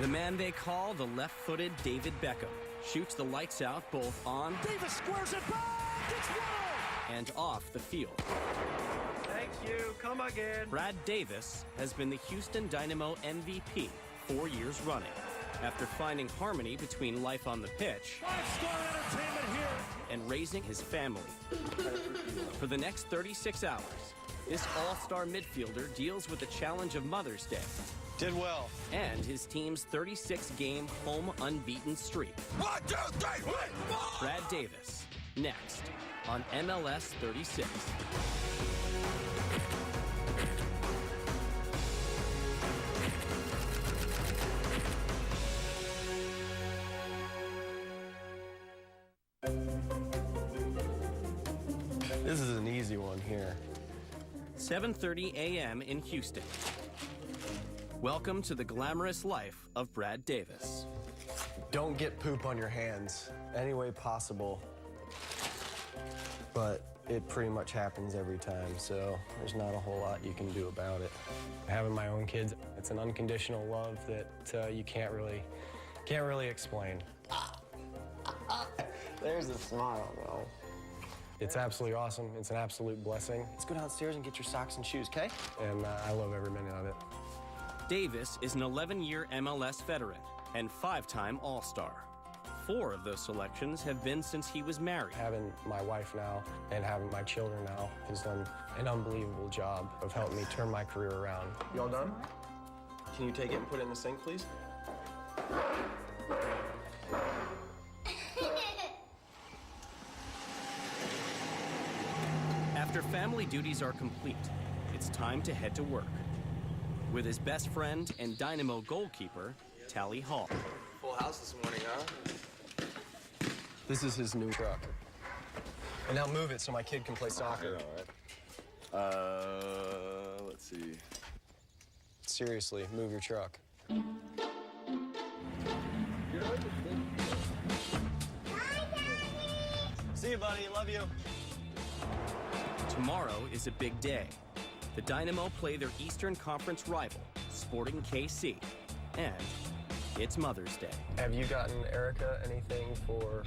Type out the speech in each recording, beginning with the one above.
The man they call the left-footed David Beckham shoots the lights out both on Davis squares it back. It's Waddle. and off the field. Thank you. Come again. Brad Davis has been the Houston Dynamo MVP 4 years running after finding harmony between life on the pitch Five-star entertainment here. and raising his family. For the next 36 hours, this all-star midfielder deals with the challenge of Mother's Day Did well. and his team's 36-game home unbeaten streak. 1, 2, 3, win! Brad Davis, next on MLS 36. This is an easy one here. 7:30 a.m. in Houston. Welcome to the glamorous life of Brad Davis. Don't get poop on your hands any way possible. But it pretty much happens every time, so there's not a whole lot you can do about it. Having my own kids, it's an unconditional love that you can't really explain. There's a smile, bro. It's absolutely awesome. It's an absolute blessing. Let's go downstairs and get your socks and shoes, okay? And I love every minute of it. Davis is an 11-year MLS veteran and 5-time All-Star. 4 of those selections have been since he was married. Having my wife now and having my children now has done an unbelievable job of helping me turn my career around. You all done? Can you take it and put it in the sink, please? After family duties are complete, it's time to head to work with his best friend and Dynamo goalkeeper, Tally Hall. Full house this morning, huh? This is his new truck. And now move it so my kid can play soccer. I know, right? Let's see. Seriously, move your truck. See you, buddy. Love you. Tomorrow is a big day. The Dynamo play their Eastern Conference rival, Sporting KC, and it's Mother's Day. Have you gotten Erica anything for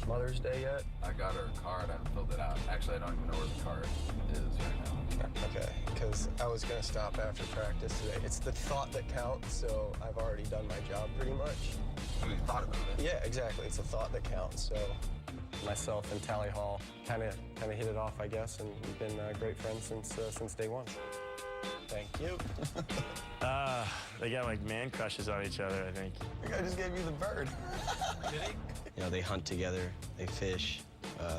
Mother's Day yet? I got her card. I haven't filled it out. Actually, I don't even know where the card is right now. Okay, because I was going to stop after practice today. It's the thought that counts, so I've already done my job pretty much. You thought about it? Yeah, exactly. It's the thought that counts, so myself and Tally Hall kind of hit it off, I guess, and we've been great friends since day one. Thank you. They got like man crushes on each other, I think. The guy just gave you the bird. Did he? You know, they hunt together, they fish,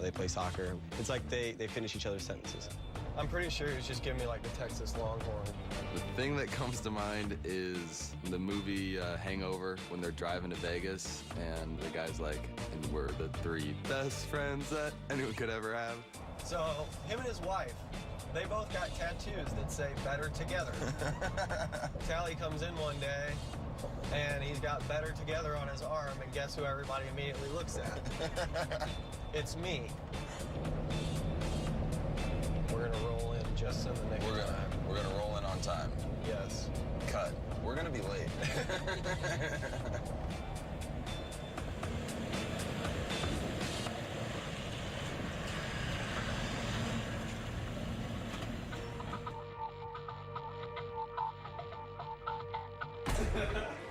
they play soccer. It's like they finish each other's sentences. I'm pretty sure he was just giving me like the Texas Longhorn. The thing that comes to mind is the movie Hangover, when they're driving to Vegas, and the guy's like, and we're the 3 best friends that anyone could ever have. So, him and his wife, they both got tattoos that say better together. Tally comes in one day, and he's got better together on his arm, and guess who everybody immediately looks at? It's me. We're gonna roll in just in the nick of time. We're gonna roll in on time. Yes. Cut. We're gonna be late.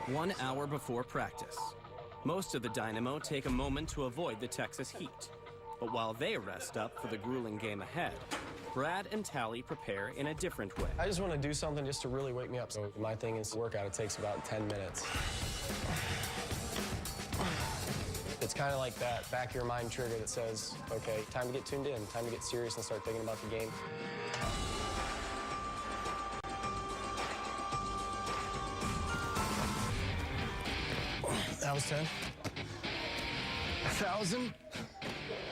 One hour before practice, most of the Dynamo take a moment to avoid the Texas heat. But while they rest up for the grueling game ahead, Brad and Tally prepare in a different way. I just want to do something just to really wake me up. So my thing is workout. It takes about 10 minutes. It's kind of like that back of your mind trigger that says, okay, time to get tuned in, time to get serious and start thinking about the game. That was 10. 1,000.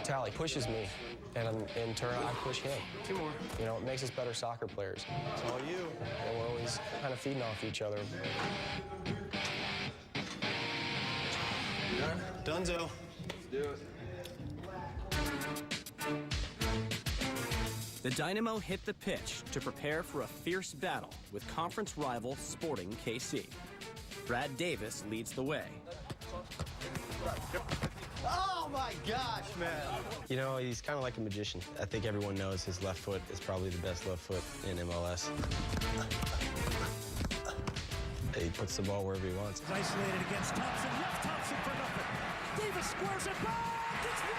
Tally pushes me, and in turn, I push him. 2 more. You know, it makes us better soccer players. It's all you. And we're always kind of feeding off each other. You done? Dunzo. Let's do it. The Dynamo hit the pitch to prepare for a fierce battle with conference rival Sporting KC. Brad Davis leads the way. Oh my gosh, man. You know, he's kind of like a magician. I think everyone knows his left foot is probably the best left foot in MLS. He puts the ball wherever he wants. He's isolated against Thompson. Left Thompson for nothing. Davis squares it back. It's one.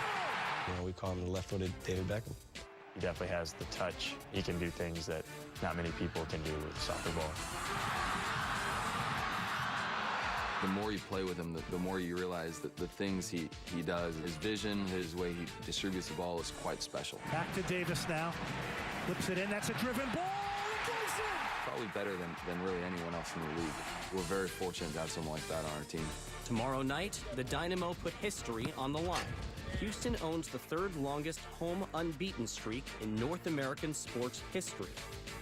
You know, we call him the left-footed David Beckham. He definitely has the touch. He can do things that not many people can do with soccer ball. The more you play with him, the more you realize that the things he does, his vision, his way he distributes the ball is quite special. Back to Davis now. Flips it in. That's a driven ball. It goes in. Probably better than really anyone else in the league. We're very fortunate to have someone like that on our team. Tomorrow night, the Dynamo put history on the line. Houston owns the third longest home unbeaten streak in North American sports history,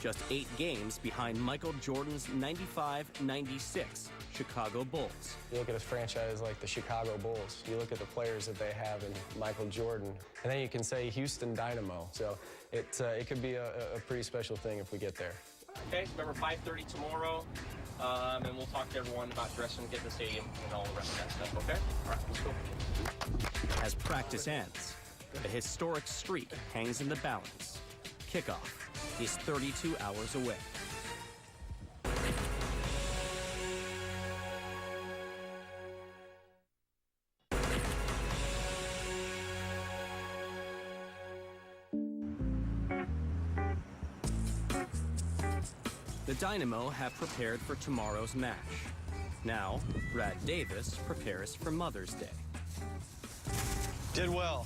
just 8 games behind Michael Jordan's 95-96 Chicago Bulls. You look at a franchise like the Chicago Bulls, you look at the players that they have in Michael Jordan, and then you can say Houston Dynamo. So it could be a pretty special thing if we get there. Okay, remember 5:30 tomorrow, and we'll talk to everyone about dressing, get in the stadium, and all the rest of that stuff, okay? All right, let's go. As practice ends, the historic streak hangs in the balance. Kickoff is 32 hours away. The Dynamo have prepared for tomorrow's match. Now, Brad Davis prepares for Mother's Day. Did well.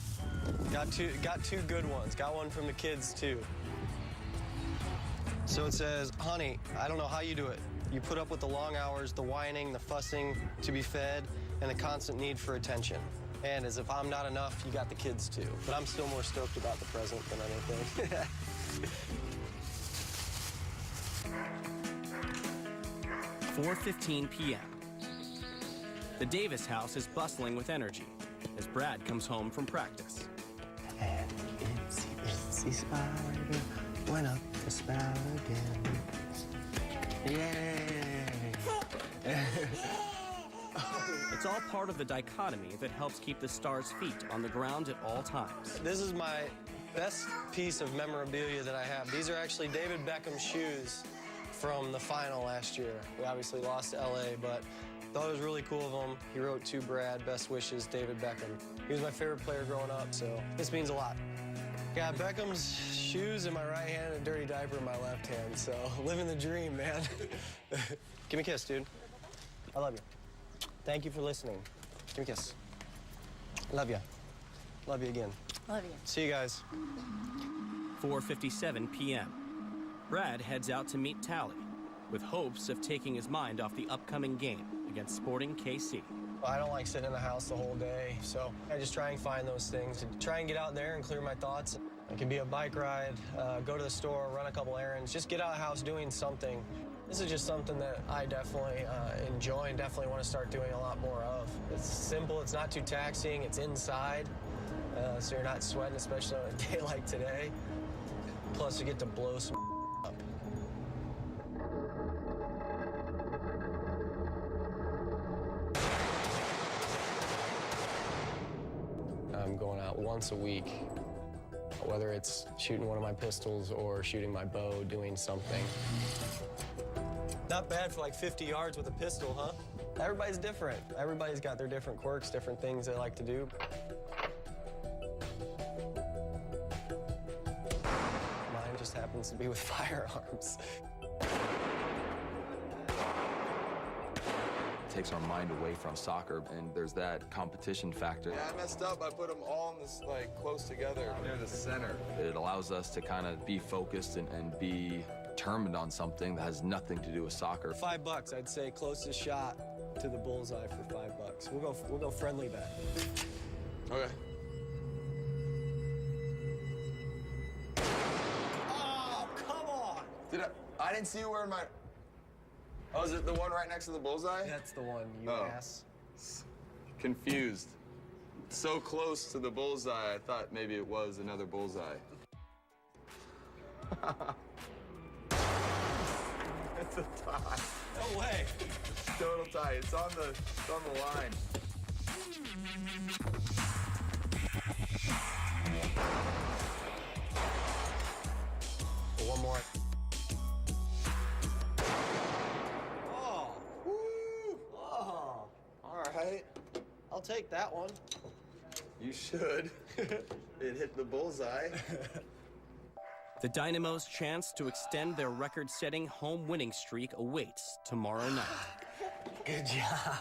Got two good ones. Got one from the kids, too. So it says, honey, I don't know how you do it. You put up with the long hours, the whining, the fussing to be fed, and the constant need for attention. And as if I'm not enough, you got the kids, too. But I'm still more stoked about the present than anything. 4:15 p.m. The Davis house is bustling with energy as Brad comes home from practice. And itsy spider went up the spout again. Yay! It's all part of the dichotomy that helps keep the Stars' feet on the ground at all times. This is my best piece of memorabilia that I have. These are actually David Beckham's shoes from the final last year. We obviously lost to LA, but thought it was really cool of him. He wrote to Brad, best wishes, David Beckham. He was my favorite player growing up, so this means a lot. Got Beckham's shoes in my right hand and a dirty diaper in my left hand, so living the dream, man. Give me a kiss, dude. I love you. Thank you for listening. Give me a kiss. Love you. Love you again. Love you. See you guys. 4:57 p.m. Brad heads out to meet Tally, with hopes of taking his mind off the upcoming game against Sporting KC. I don't like sitting in the house the whole day, so I just try and find those things and try and get out there and clear my thoughts. It can be a bike ride, go to the store, run a couple errands, just get out of the house doing something. This is just something that I definitely enjoy and definitely want to start doing a lot more of. It's simple, it's not too taxing, it's inside, so you're not sweating, especially on a day like today. Plus, you get to blow some up. I'm going out once a week, whether it's shooting one of my pistols or shooting my bow, doing something. Not bad for like 50 yards with a pistol, huh? Everybody's different. Everybody's got their different quirks, different things they like to do. Mine just happens to be with firearms. Takes our mind away from soccer, and there's that competition factor. Yeah, I messed up. I put them all in this, like, close together. Near the center. It allows us to kind of be focused and be determined on something that has nothing to do with soccer. $5, I'd say closest shot to the bullseye for $5. We'll go friendly bet. Okay. Oh, come on! I didn't see you wearing my... Oh, is it the one right next to the bullseye? That's the one, you ass. Confused. So close to the bullseye, I thought maybe it was another bullseye. It's a tie. No way. Total tie. It's on the line. One more. Oh. Woo. Oh. All right. I'll take that one. You should. It hit the bullseye. The Dynamo's chance to extend their record-setting home winning streak awaits tomorrow night. Good job.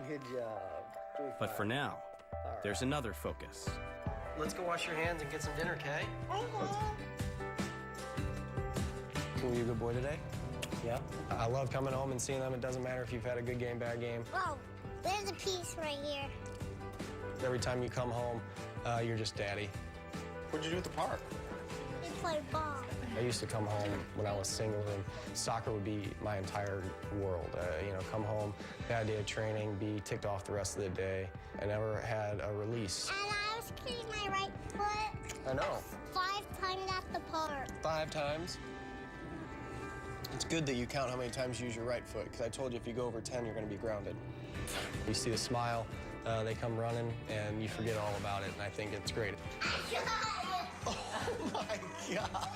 Good job. But for now, there's another focus. Let's go wash your hands and get some dinner, Kay. Were you a good boy today? Yeah? I love coming home and seeing them. It doesn't matter if you've had a good game, bad game. Whoa, there's a piece right here. Every time you come home, you're just daddy. What'd you do at the park? We play ball. I used to come home when I was single, and soccer would be my entire world. Come home, bad day of training, be ticked off the rest of the day. I never had a release. And I was kicking my right foot. I know. 5 times at the park. 5 times? It's good that you count how many times you use your right foot, because I told you if you go over 10, you're going to be grounded. You see the smile, they come running, and you forget all about it, and I think it's great. Oh, my God.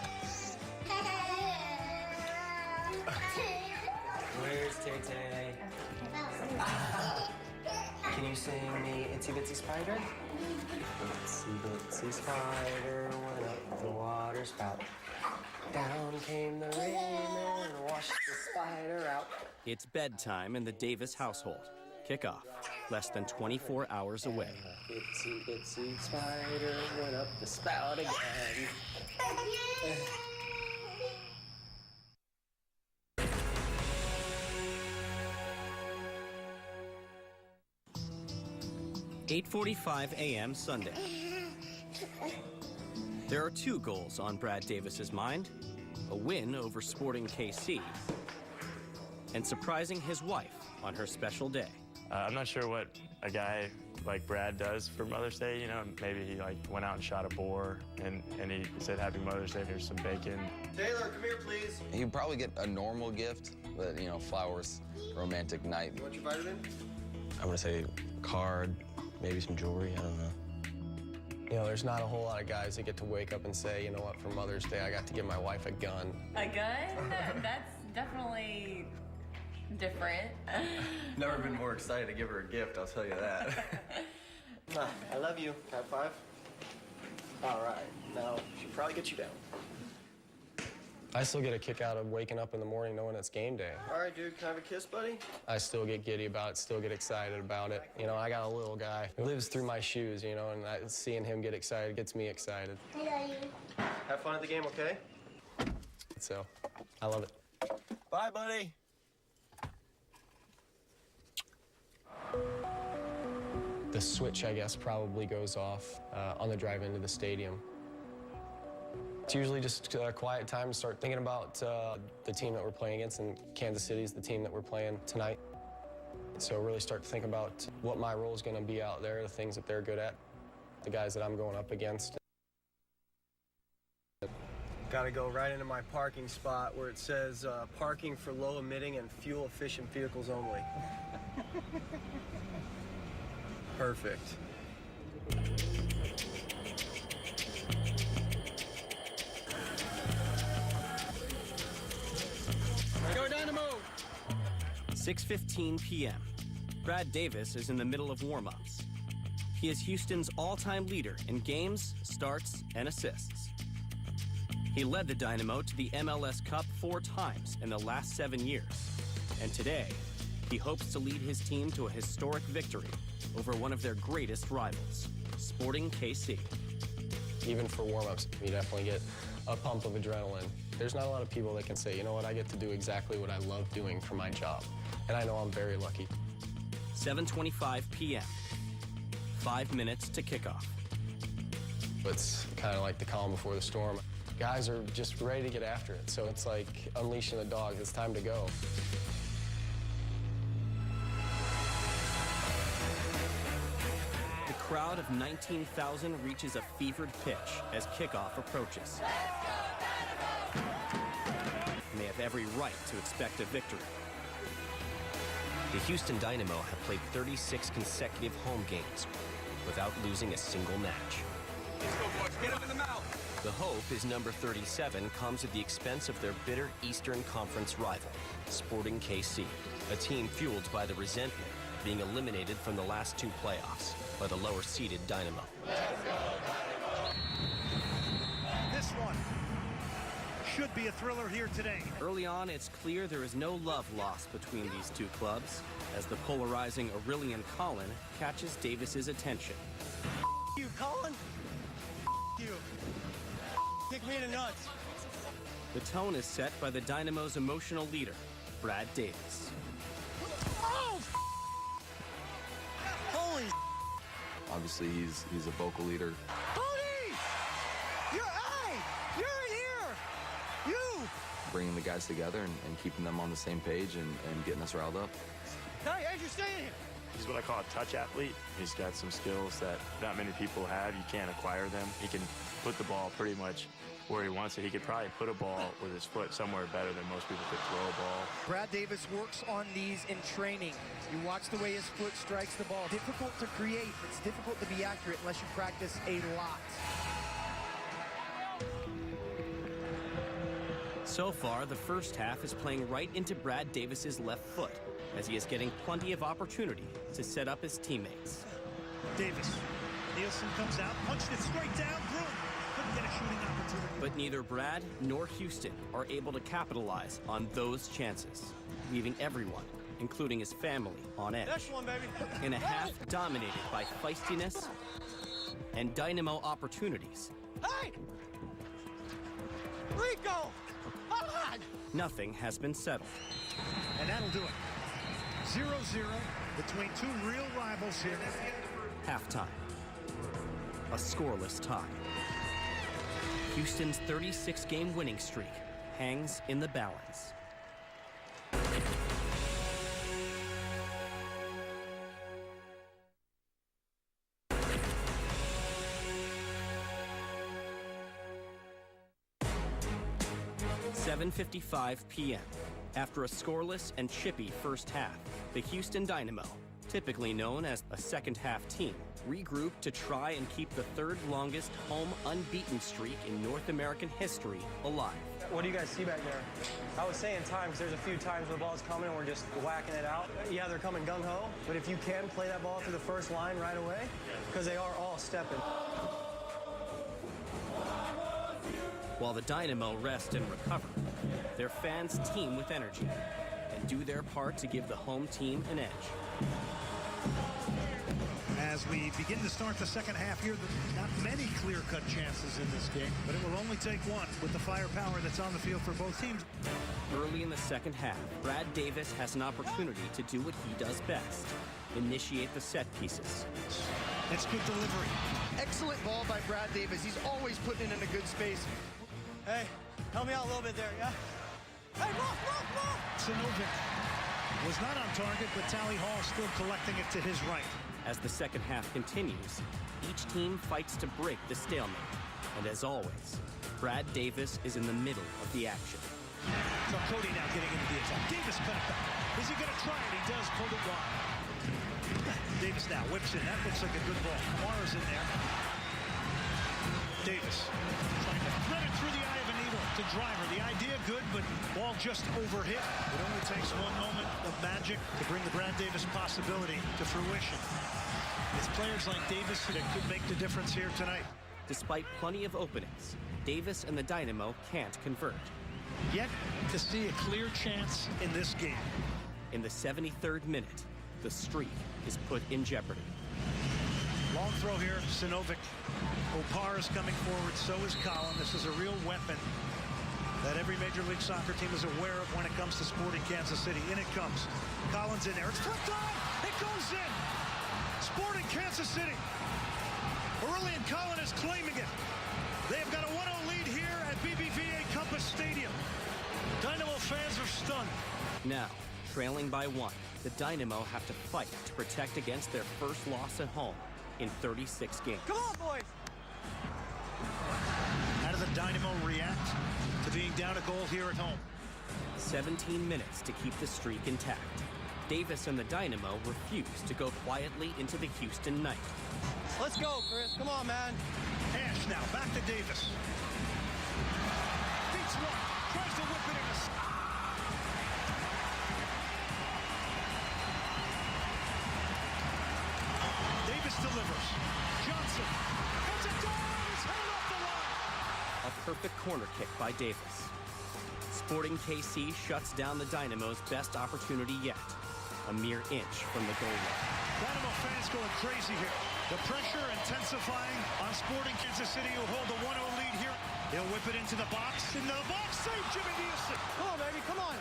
Where's Tay-Tay? Can you sing me Itsy Bitsy Spider? Itsy Bitsy Spider went up the water spout. Down came the rain and washed the spider out. It's bedtime in the Davis household. Kickoff, less than 24 hours away. Itsy Bitsy Spider went up the spout again. 8:45 a.m. Sunday. There are 2 goals on Brad Davis's mind: a win over Sporting KC and surprising his wife on her special day. I'm not sure what a guy like Brad does for Mother's Day. You know, maybe he went out and shot a boar and he said Happy Mother's Day, here's some bacon. Taylor, come here, please. He'd probably get a normal gift, but, flowers, romantic night. You want your vitamin? I'm gonna say card, maybe some jewelry, I don't know. There's not a whole lot of guys that get to wake up and say, you know what, for Mother's Day, I got to give my wife a gun. A gun? That's definitely different. Never been more excited to give her a gift, I'll tell you that. I love you. High five. All right. Now, she'll probably get you down. I still get a kick out of waking up in the morning knowing it's game day. All right, dude, can I have a kiss, buddy? I still get giddy about it, still get excited about it. I got a little guy who lives through my shoes, and seeing him get excited gets me excited. I love you. Have fun at the game, okay? So, I love it. Bye, buddy. The switch, I guess, probably goes off on the drive into the stadium. It's usually just a quiet time to start thinking about the team that we're playing against, and Kansas City is the team that we're playing tonight. So really start to think about what my role is going to be out there, the things that they're good at, the guys that I'm going up against. Got to go right into my parking spot where it says parking for low-emitting and fuel-efficient vehicles only. Perfect. Go Dynamo! 6:15 p.m. Brad Davis is in the middle of warm-ups. He is Houston's all-time leader in games, starts, and assists. He led the Dynamo to the MLS Cup 4 times in the last 7 years. And today, he hopes to lead his team to a historic victory over one of their greatest rivals, Sporting KC. Even for warm-ups, you definitely get a pump of adrenaline. There's not a lot of people that can say, you know what, I get to do exactly what I love doing for my job. And I know I'm very lucky. 7:25 p.m. 5 minutes to kickoff. It's kind of like the calm before the storm. Guys are just ready to get after it. So it's like unleashing the dogs. It's time to go. The crowd of 19,000 reaches a fevered pitch as kickoff approaches. Let's go, Dynamo! and they have every right to expect a victory. The Houston Dynamo have played 36 consecutive home games without losing a single match. Let's go, boys. Get him in the mouth. The hope is number 37 comes at the expense of their bitter Eastern Conference rival, Sporting KC, a team fueled by the resentment of being eliminated from the last two playoffs by the lower-seeded Dynamo. This one should be a thriller here today. Early on, it's clear there is no love lost between these two clubs as the polarizing Aurelian Collin catches Davis's attention. You, Colin? You. Kick me in the nuts. The tone is set by the Dynamo's emotional leader, Brad Davis. Oh! Holy Obviously, he's a vocal leader. Cody! You're in here! You! Bringing the guys together and keeping them on the same page and getting us riled up. Hey, Andrew, stay in here! He's what I call a touch athlete. He's got some skills that not many people have. You can't acquire them. He can put the ball pretty much where he wants it. He could probably put a ball with his foot somewhere better than most people could throw a ball. Brad Davis works on these in training. You watch the way his foot strikes the ball. Difficult to create. It's difficult to be accurate unless you practice a lot. So far, the first half is playing right into Brad Davis's left foot as he is getting plenty of opportunity to set up his teammates. Davis. Nielsen comes out, punched it straight down. Broom couldn't get a shooting opportunity. But neither Brad nor Houston are able to capitalize on those chances, leaving everyone, including his family, on edge. Next one, baby. In a half dominated by feistiness and Dynamo opportunities. Hey! Rico! Come on! Nothing has been settled. And that'll do it. 0-0 between two real rivals here. Halftime. A scoreless tie. Houston's 36-game winning streak hangs in the balance. (7:55 p.m.) After a scoreless and chippy first half, the Houston Dynamo, typically known as a second-half team, regrouped to try and keep the third longest home unbeaten streak in North American history alive. What do you guys see back there? I was saying time because there's a few times where the ball's coming and we're just whacking it out. Yeah, they're coming gung-ho, but if you can play that ball through the first line right away, because they are all stepping. While the Dynamo rest and recover, their fans team with energy and do their part to give the home team an edge. As we begin to start the second half here, not many clear-cut chances in this game, but it will only take one with the firepower that's on the field for both teams. Early in the second half, Brad Davis has an opportunity to do what he does best, initiate the set pieces. It's good delivery. Excellent ball by Brad Davis. He's always putting it in a good space. Hey, help me out a little bit there, yeah? Hey, rough! Sinovic was not on target, but Tally Hall still collecting it to his right. As the second half continues, each team fights to break the stalemate. And as always, Brad Davis is in the middle of the action. So Cody now getting into the attack. Davis cut it back. Is he going to try it? He does, pulled it wide. Davis now whips in. That looks like a good ball. Kamara's in there. Davis trying to thread it through the eye of a needle to Driver. The idea good, but ball just overhit. It only takes one moment of magic to bring the Brad Davis possibility to fruition. It's players like Davis that could make the difference here tonight. Despite plenty of openings, Davis and the Dynamo can't convert. Yet to see a clear chance in this game. In the 73rd minute, the streak is put in jeopardy. Long throw here, Sinovic. Opar is coming forward, so is Collin. This is a real weapon that every Major League Soccer team is aware of when it comes to Sporting Kansas City. In it comes. Collins in there. It's flipped on. It goes in. Sporting Kansas City. Aurelian Collin is claiming it. They have got a 1-0 lead here at BBVA Compass Stadium. Dynamo fans are stunned. Now, trailing by one, the Dynamo have to fight to protect against their first loss at home in 36 games. Come on, boys! How do the Dynamo react to being down a goal here at home? 17 minutes to keep the streak intact. Davis and the Dynamo refuse to go quietly into the Houston night. Let's go, Chris. Come on, man. Ash now, back to Davis. Beats one. Tries to whip it in a... Davis delivers. Johnson. Puts it down. It's headed off the line. A perfect corner kick by Davis. Sporting KC shuts down the Dynamo's best opportunity yet. A mere inch from the goal line. Dynamo fans going crazy here. The pressure intensifying on Sporting Kansas City, who hold a 1-0 lead here. He'll whip it into the box. In the box, save Jimmy Nielsen. Come on, baby, come on.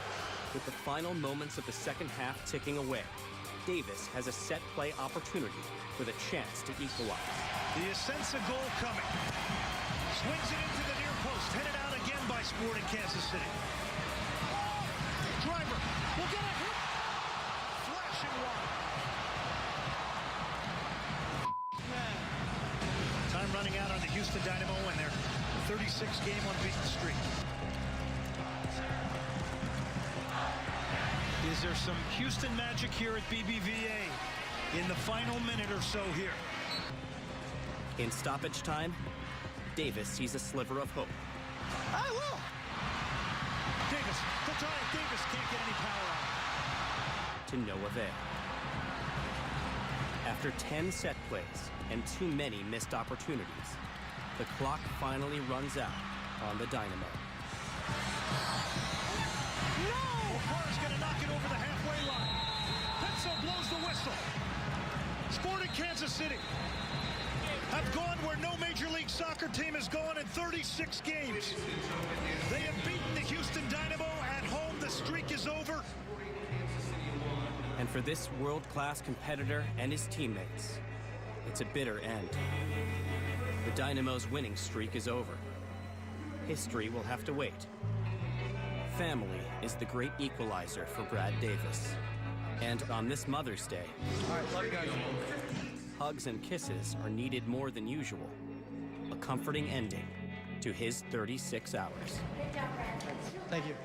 With the final moments of the second half ticking away, Davis has a set play opportunity with a chance to equalize. The Ascensa goal coming. Swings it into the near post. Headed out again by Sporting Kansas City. Driver will get a hit. Flashing wide. Time running out on the Houston Dynamo and their 36-game unbeaten streak. Is there some Houston magic here at BBVA in the final minute or so here? In stoppage time, Davis sees a sliver of hope. I will. Davis, the tie. Davis can't get any power out. To no avail. After 10 set plays and too many missed opportunities, the clock finally runs out on the Dynamo. No! O'Hara's going to knock it over the halfway line. Pencil blows the whistle. Sporting Kansas City have gone where no Major League Soccer team has gone in 36 games. They have beaten the Houston Dynamo at home. The streak is over. And for this world-class competitor and his teammates, it's a bitter end. The Dynamo's winning streak is over. History will have to wait. Family is the great equalizer for Brad Davis. And on this Mother's Day, All right, love you guys. hugs and kisses are needed more than usual. A comforting ending to his 36 hours. Thank you.